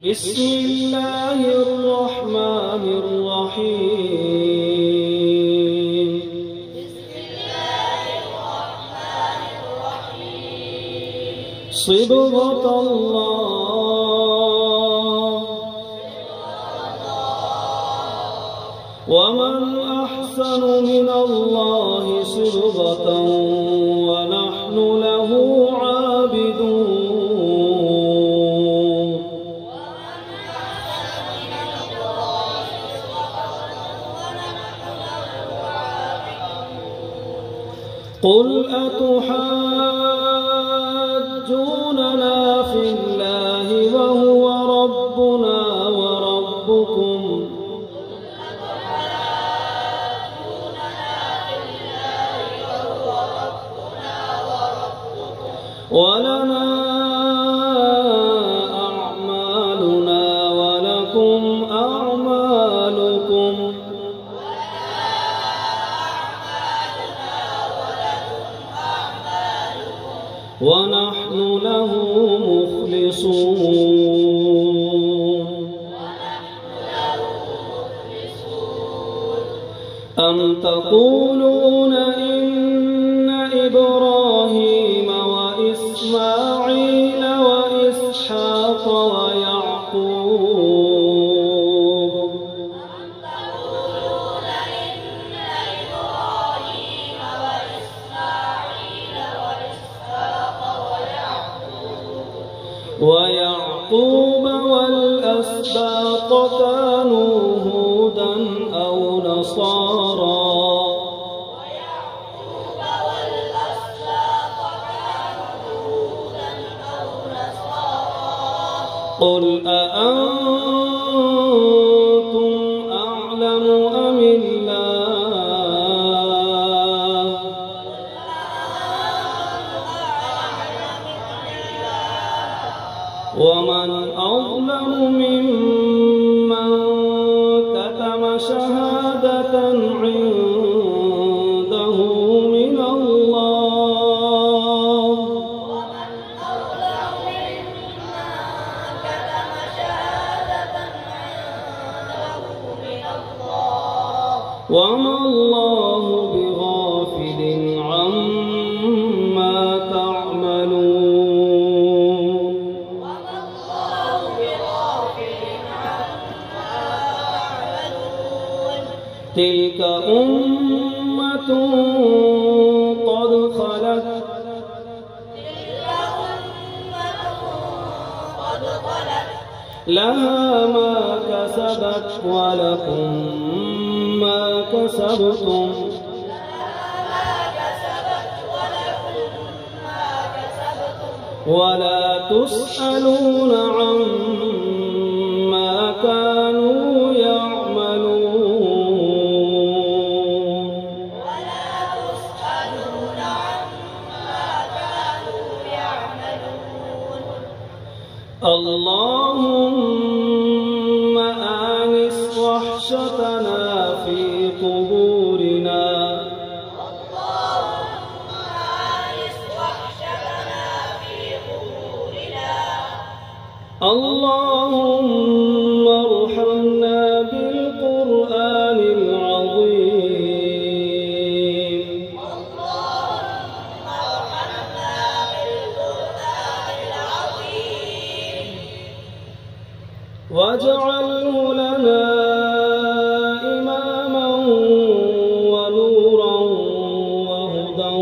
بسم الله الرحمن الرحيم. صبغة الله ومن أحسن من الله صبغة ونحن له عابدون. قل أتحاجوننا في الله وهو ربنا وربكم ولنا أعمالنا ولكم أعمالكم ونحن له مخلصون. أم تقولون إن إبراهيم وإسماعيل وإسحاق ويعقوب والأسباط كانوا هودا أو نصارى قل أأنتم أعلم أم الله ومن أظلم ممن كتم شهادة عنده من الله وما الله بغافل عما تعملون. تلك أمة قد خلت لها ما كسبت ولكم ما كسبتم ولا تسألون عما كانوا يعملون. اللهم آنس وحشتنا في قبورنا اللهم ارحمنا بالقرآن العظيم واجعله لنا إماما ونورا وهدى